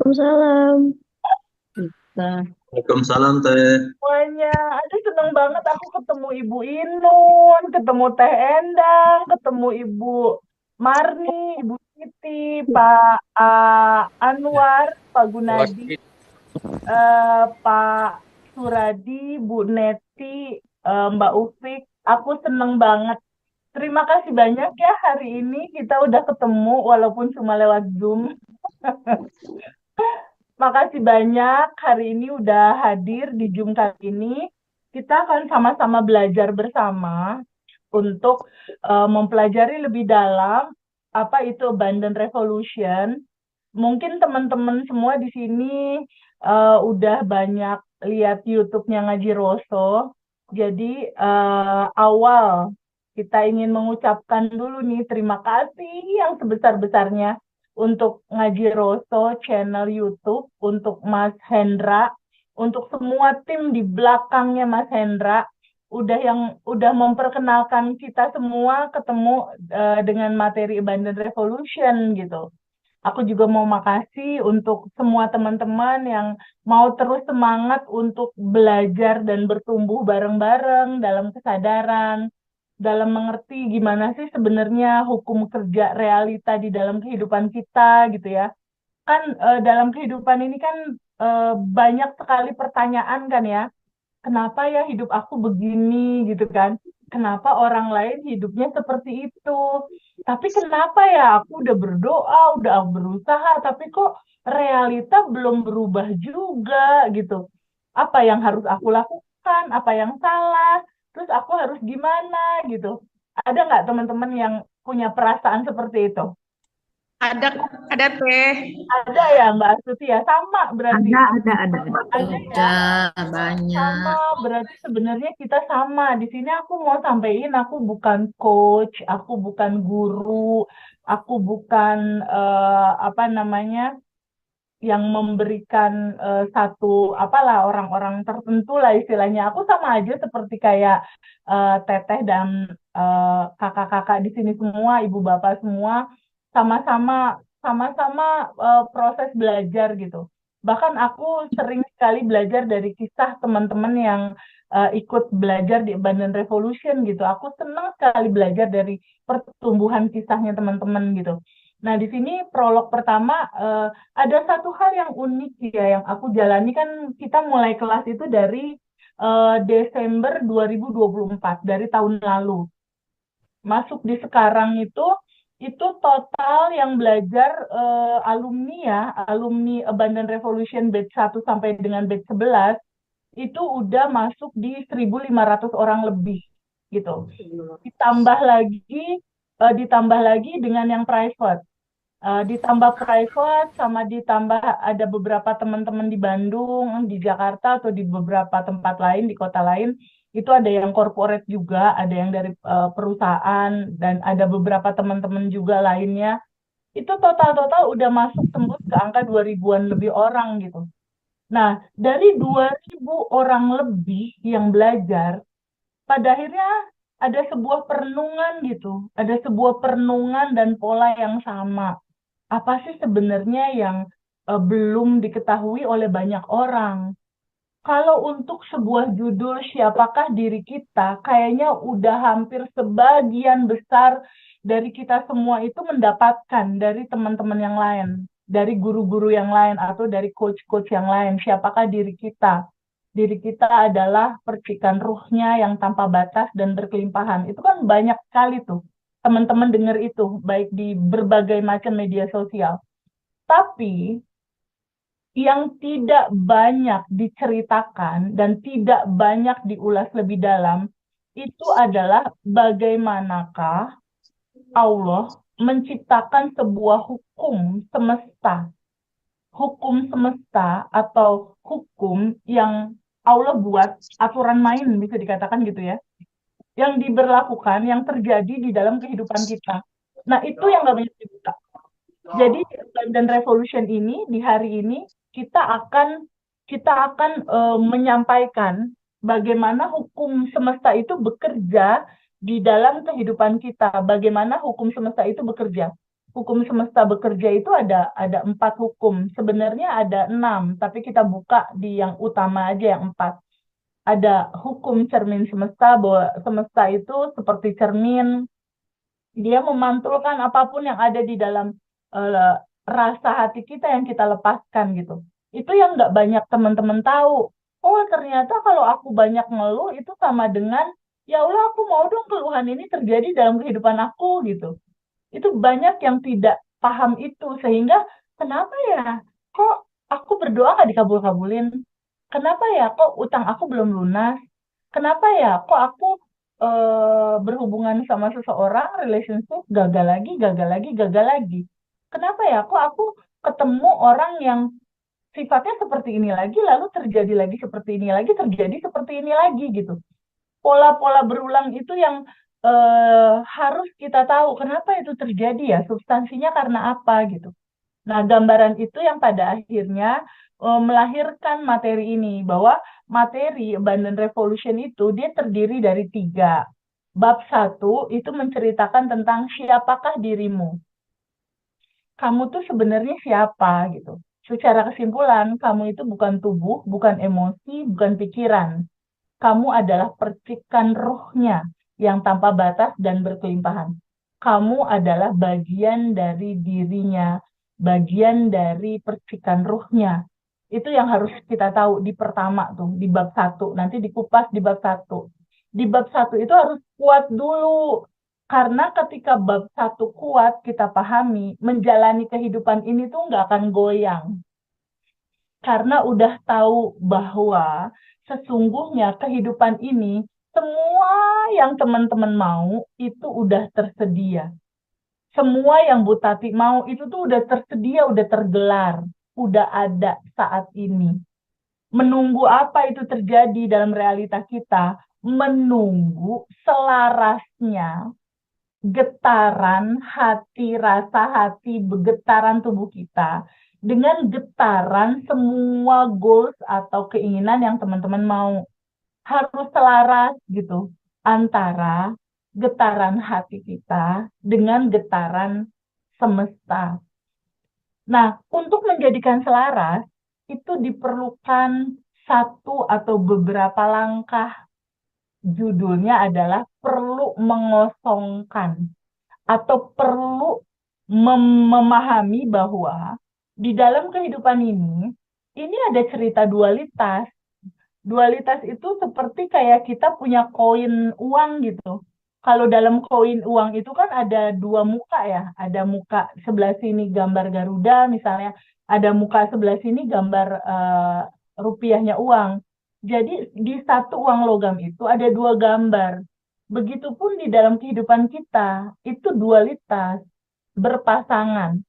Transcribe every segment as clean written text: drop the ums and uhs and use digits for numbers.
Waalaikumsalam. Kita. Waalaikumsalam Teh. Semuanya. Aduh, seneng banget aku ketemu Ibu Inun, ketemu Teh Endang, ketemu Ibu Marni, Ibu Siti, Pak Anwar, Pak Gunadi, Pak Suradi, Bu Neti, Mbak Ufik. Aku seneng banget. Terima kasih banyak ya hari ini kita udah ketemu walaupun cuma lewat Zoom. Makasih banyak hari ini udah hadir di Zoom kali ini. Kita akan sama-sama belajar bersama untuk mempelajari lebih dalam apa itu Abundant Revolution. Mungkin teman-teman semua di sini udah banyak lihat YouTube-nya Ngaji Roso. Jadi awal kita ingin mengucapkan dulu nih terima kasih yang sebesar-besarnya untuk Ngaji Roso channel YouTube, untuk Mas Hendra, untuk semua tim di belakangnya Mas Hendra, udah memperkenalkan kita semua ketemu dengan materi Abundant Revolution gitu. Aku juga mau makasih untuk semua teman-teman yang mau terus semangat untuk belajar dan bertumbuh bareng-bareng dalam kesadaran, dalam mengerti gimana sih sebenarnya hukum kerja realita di dalam kehidupan kita gitu ya. Kan dalam kehidupan ini kan banyak sekali pertanyaan kan ya, kenapa ya hidup aku begini gitu kan? Kenapa orang lain hidupnya seperti itu? Tapi kenapa ya aku udah berdoa, udah berusaha, tapi kok realita belum berubah juga gitu? Apa yang harus aku lakukan? Apa yang salah? Terus aku harus gimana gitu? Ada nggak teman-teman yang punya perasaan seperti itu? Ada, ada teh. Ada ya Mbak Astuti ya? Sama berarti. Ada. Ada ya? Ada Sama, banyak. berarti sebenarnya kita sama. Di sini aku mau sampaikan, aku bukan coach, aku bukan guru, aku bukan apa namanya yang memberikan satu apalah orang-orang tertentu lah istilahnya. Aku sama aja seperti kayak teteh dan kakak-kakak di sini semua, ibu bapak semua, sama-sama sama-sama proses belajar gitu. Bahkan aku sering sekali belajar dari kisah teman-teman yang ikut belajar di Abundant Revolution gitu. Aku senang sekali belajar dari pertumbuhan kisahnya teman-teman gitu. Nah, di sini prolog pertama ada satu hal yang unik ya yang aku jalani kan kita mulai kelas itu dari Desember 2024 dari tahun lalu. Masuk di sekarang itu total yang belajar alumni ya, alumni Abundant Revolution batch 1 sampai dengan batch 11 itu udah masuk di 1.500 orang lebih gitu. Ditambah lagi dengan yang private. Ditambah private sama ditambah ada beberapa teman-teman di Bandung, di Jakarta atau di beberapa tempat lain, di kota lain, itu ada yang corporate juga, ada yang dari perusahaan, dan ada beberapa teman-teman juga lainnya. Itu total-total udah masuk tembus ke angka 2.000-an lebih orang gitu. Nah, dari 2.000 orang lebih yang belajar, pada akhirnya ada sebuah perenungan gitu, ada sebuah perenungan dan pola yang sama apa sih sebenarnya yang belum diketahui oleh banyak orang? Kalau untuk sebuah judul siapakah diri kita, kayaknya udah hampir sebagian besar dari kita semua itu mendapatkan dari teman-teman yang lain, dari guru-guru yang lain atau dari coach-coach yang lain. Siapakah diri kita? Diri kita adalah percikan ruhnya yang tanpa batas dan berkelimpahan. Itu kan banyak sekali tuh teman-teman dengar itu, baik di berbagai macam media sosial. Tapi yang tidak banyak diceritakan dan tidak banyak diulas lebih dalam itu adalah bagaimanakah Allah menciptakan sebuah hukum semesta atau hukum yang Allah buat aturan main bisa dikatakan gitu ya, yang diberlakukan, yang terjadi di dalam kehidupan kita. Nah itu yang nggak banyak dibuka. Jadi dan revolution ini di hari ini kita akan kita akan menyampaikan bagaimana hukum semesta itu bekerja di dalam kehidupan kita, bagaimana hukum semesta itu bekerja. hukum semesta bekerja itu ada 4 hukum. Sebenarnya ada 6, tapi kita buka di yang utama aja yang 4. Ada hukum cermin semesta, bahwa semesta itu seperti cermin, dia memantulkan apapun yang ada di dalam eh, rasa hati kita yang kita lepaskan gitu. Itu yang nggak banyak teman-teman tahu. Oh, ternyata kalau aku banyak ngeluh itu sama dengan, ya Allah, aku mau dong keluhan ini terjadi dalam kehidupan aku gitu. Itu banyak yang tidak paham itu, sehingga kenapa ya kok aku berdoa nggak dikabul-kabulin? Kenapa ya kok utang aku belum lunas? Kenapa ya kok aku berhubungan sama seseorang, relationship gagal lagi, gagal lagi, gagal lagi? Kenapa ya kok aku ketemu orang yang sifatnya seperti ini lagi, lalu terjadi lagi seperti ini lagi, terjadi seperti ini lagi gitu. Pola-pola berulang itu yang harus kita tahu kenapa itu terjadi ya, substansinya karena apa gitu. Nah, gambaran itu yang pada akhirnya melahirkan materi ini, bahwa materi Abundant Revolution itu dia terdiri dari 3. Bab 1 itu menceritakan tentang siapakah dirimu. Kamu tuh sebenarnya siapa gitu. Secara kesimpulan, kamu itu bukan tubuh, bukan emosi, bukan pikiran. Kamu adalah percikan ruhnya yang tanpa batas dan berkelimpahan. Kamu adalah bagian dari dirinya, bagian dari percikan ruhnya. Itu yang harus kita tahu di pertama tuh, di bab 1. Nanti dikupas di bab 1. Di bab 1 itu harus kuat dulu. Karena ketika bab 1 kuat, kita pahami, menjalani kehidupan ini tuh nggak akan goyang. Karena udah tahu bahwa sesungguhnya kehidupan ini, semua yang teman-teman mau itu udah tersedia. Semua yang Bu Tati mau itu tuh udah tersedia, udah tergelar, udah ada saat ini. Menunggu apa itu terjadi dalam realita kita? Menunggu selarasnya getaran hati, rasa hati, getaran tubuh kita dengan getaran semua goals atau keinginan yang teman-teman mau. Harus selaras gitu antara getaran hati kita dengan getaran semesta. Nah, untuk menjadikan selaras itu diperlukan satu atau beberapa langkah. Judulnya adalah perlu mengosongkan atau perlu memahami bahwa di dalam kehidupan ini ada cerita dualitas. Dualitas itu seperti kayak kita punya koin uang gitu. Kalau dalam koin uang itu kan ada 2 muka ya. Ada muka sebelah sini gambar Garuda misalnya. Ada muka sebelah sini gambar rupiahnya uang. Jadi di satu uang logam itu ada 2 gambar. Begitupun di dalam kehidupan kita, itu dualitas, berpasangan.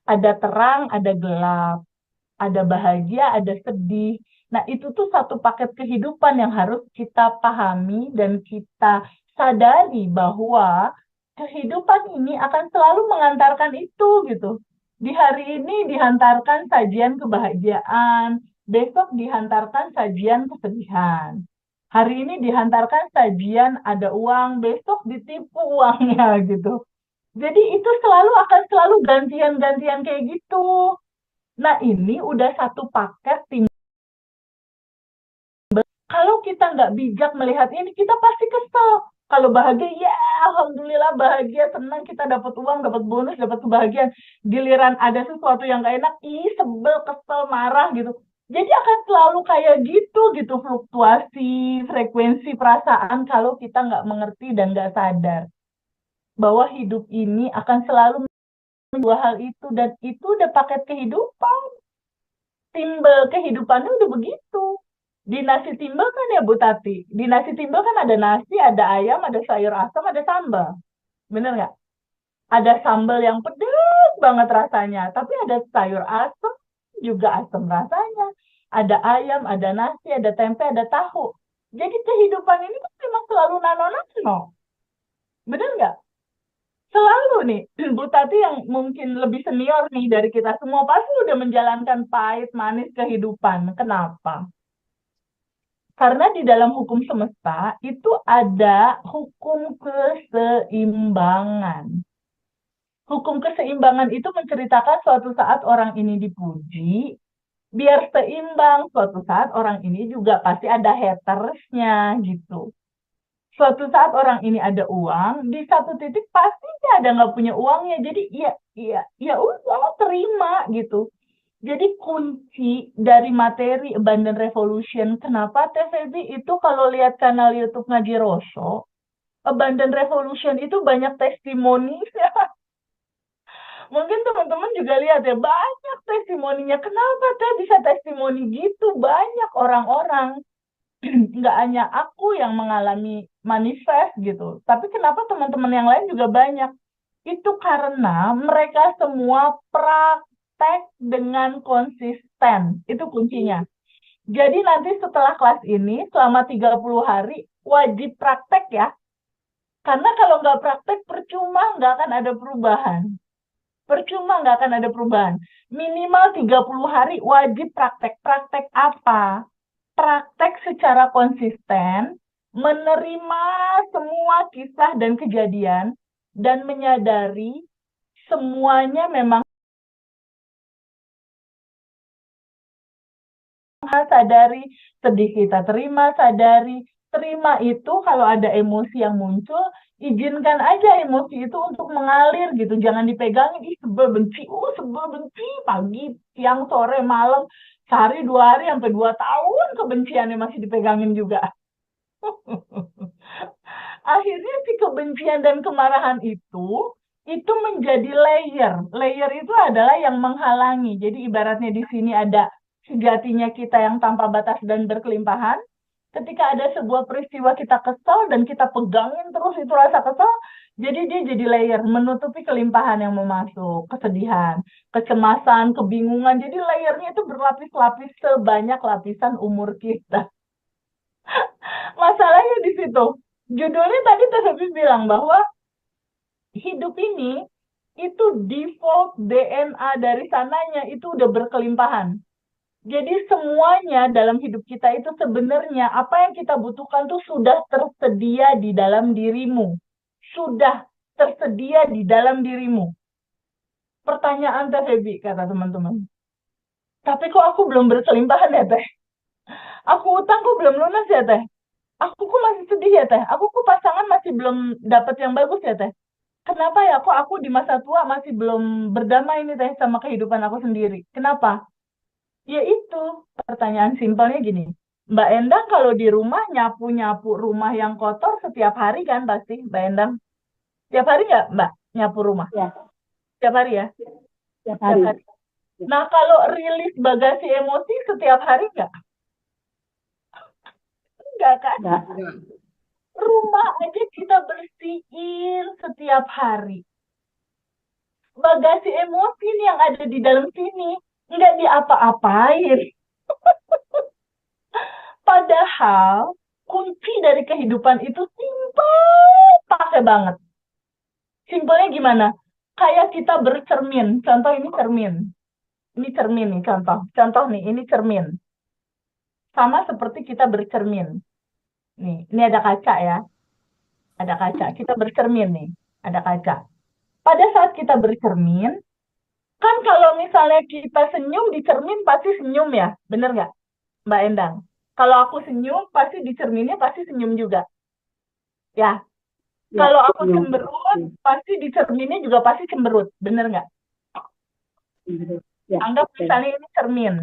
Ada terang, ada gelap, ada bahagia, ada sedih. Nah, itu tuh satu paket kehidupan yang harus kita pahami dan kita sadari bahwa kehidupan ini akan selalu mengantarkan itu gitu. Di hari ini dihantarkan sajian kebahagiaan, besok dihantarkan sajian kesedihan. Hari ini dihantarkan sajian ada uang, besok ditipu uangnya gitu. Jadi itu akan selalu gantian-gantian kayak gitu. Nah, ini udah satu paket tim. Kalau kita nggak bijak melihat ini, kita pasti kesel. Kalau bahagia, ya alhamdulillah bahagia, senang kita dapat uang, dapat bonus, dapat kebahagiaan. Giliran ada sesuatu yang nggak enak, sebel, kesel, marah gitu. Jadi akan selalu kayak gitu fluktuasi, frekuensi perasaan kalau kita nggak mengerti dan nggak sadar bahwa hidup ini akan selalu dua hal itu, dan itu udah paket kehidupan. Timbel kehidupannya udah begitu. Di nasi timbel kan ya Bu Tati. Di nasi timbel kan ada nasi, ada ayam, ada sayur asam, ada sambal. Bener nggak? Ada sambal yang pedas banget rasanya. Tapi ada sayur asam, juga asam rasanya. Ada ayam, ada nasi, ada tempe, ada tahu. Jadi kehidupan ini kan memang selalu nano-nano. Bener nggak? Selalu nih, Bu Tati yang mungkin lebih senior nih dari kita semua pasti udah menjalankan pahit manis kehidupan. Kenapa? Karena di dalam hukum semesta itu ada hukum keseimbangan. Hukum keseimbangan itu menceritakan suatu saat orang ini dipuji, biar seimbang, suatu saat orang ini juga pasti ada hatersnya gitu. Suatu saat orang ini ada uang, di satu titik pastinya ada nggak punya uangnya. Jadi ya udah terima gitu. Jadi kunci dari materi Abundant Revolution, kenapa Teh Feby itu kalau lihat kanal YouTube Ngaji Roso, Abundant Revolution itu banyak testimoni. Mungkin teman-teman juga lihat ya, banyak testimoninya. Kenapa Teh bisa testimoni gitu? Banyak orang-orang. Nggak hanya aku yang mengalami manifest gitu. Tapi kenapa teman-teman yang lain juga banyak? Itu karena mereka semua praktek dengan konsisten. Itu kuncinya. Jadi nanti setelah kelas ini, selama 30 hari, wajib praktek ya. Karena kalau nggak praktek, percuma nggak akan ada perubahan. Percuma nggak akan ada perubahan. Minimal 30 hari wajib praktek. Praktek apa? Praktek secara konsisten, menerima semua kisah dan kejadian, dan menyadari semuanya memang sadari, sedih kita terima, sadari. Terima itu kalau ada emosi yang muncul, izinkan aja emosi itu untuk mengalir gitu. Jangan dipegangin, ih sebel benci, pagi, siang, sore, malam, sehari, 2 hari, sampai 2 tahun kebenciannya masih dipegangin juga. Akhirnya si kebencian dan kemarahan itu menjadi layer. Layer itu adalah yang menghalangi. Jadi ibaratnya di sini ada sejatinya kita yang tanpa batas dan berkelimpahan. Ketika ada sebuah peristiwa kita kesal dan kita pegangin terus itu rasa kesal, jadi dia jadi layer menutupi kelimpahan yang mau masuk, kesedihan, kecemasan, kebingungan. Jadi layernya itu berlapis-lapis sebanyak lapisan umur kita. Masalahnya di situ. Judulnya tadi Teh bilang bahwa hidup ini itu default DNA dari sananya itu udah berkelimpahan. Jadi semuanya dalam hidup kita itu sebenarnya apa yang kita butuhkan tuh sudah tersedia di dalam dirimu. Sudah tersedia di dalam dirimu. Pertanyaan Teh Feby, kata teman-teman. Tapi kok aku belum berkelimpahan ya Teh? Aku utang kok belum lunas ya Teh? Aku kok masih sedih ya Teh? Aku kok pasangan masih belum dapat yang bagus ya Teh? Kenapa ya kok aku di masa tua masih belum berdamai nih Teh sama kehidupan aku sendiri? Kenapa? Ya itu, pertanyaan simpelnya gini. Mbak Endang kalau di rumah nyapu-nyapu rumah yang kotor setiap hari kan pasti, Mbak Endang? Setiap hari nggak, Mbak, nyapu rumah? Ya, Setiap hari ya? tiap Setiap hari. hari. Nah, kalau rilis bagasi emosi setiap hari nggak? Nggak kan? Enggak. Rumah aja kita bersihin setiap hari. Bagasi emosi nih yang ada di dalam sini nggak diapa-apain. Padahal kunci dari kehidupan itu simpel, pakai banget. Simpelnya gimana? Kayak kita bercermin. Contoh ini cermin. Ini cermin nih contoh. Contoh nih, ini cermin. Sama seperti kita bercermin. Nih, ini ada kaca ya. Ada kaca. Kita bercermin nih. Ada kaca. Pada saat kita bercermin, kan kalau misalnya kita senyum di cermin pasti senyum ya. Bener nggak, Mbak Endang? Kalau aku senyum, pasti di cerminnya pasti senyum juga. Ya, Ya, kalau aku senyum. cemberut, pasti di cerminnya juga pasti cemberut. Bener nggak? Ya, Anggap betul. misalnya ini cermin.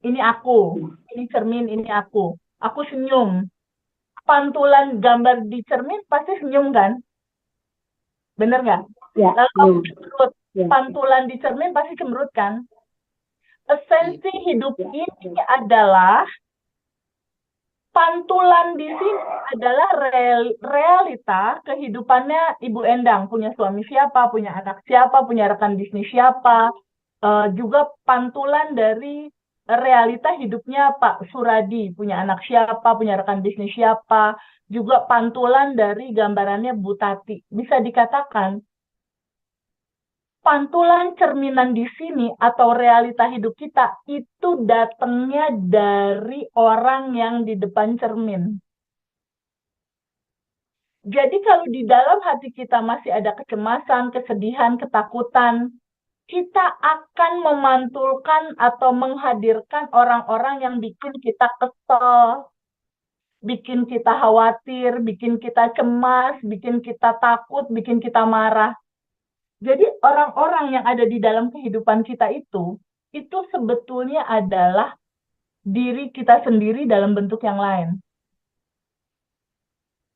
Ini aku. Ini cermin, ini aku. Aku senyum. Pantulan gambar di cermin pasti senyum kan? Bener nggak? Ya, Lalu aku senyum. cemberut. Ya, Pantulan di cermin pasti cemberut kan? Esensi hidup ini adalah pantulan di sini adalah realita kehidupannya Ibu Endang. Punya suami siapa, punya anak siapa, punya rekan bisnis siapa. Juga pantulan dari realita hidupnya Pak Suradi. Punya anak siapa, punya rekan bisnis siapa. Juga pantulan dari gambarannya Bu Tati. Bisa dikatakan pantulan cerminan di sini atau realita hidup kita itu datangnya dari orang yang di depan cermin. Jadi kalau di dalam hati kita masih ada kecemasan, kesedihan, ketakutan, kita akan memantulkan atau menghadirkan orang-orang yang bikin kita kesel, bikin kita khawatir, bikin kita cemas, bikin kita takut, bikin kita marah. Jadi orang-orang yang ada di dalam kehidupan kita itu sebetulnya adalah diri kita sendiri dalam bentuk yang lain.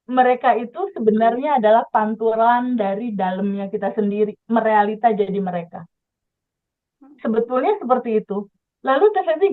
Mereka itu sebenarnya adalah pantulan dari dalamnya kita sendiri, merealita jadi mereka. Sebetulnya seperti itu. Lalu Teh Feby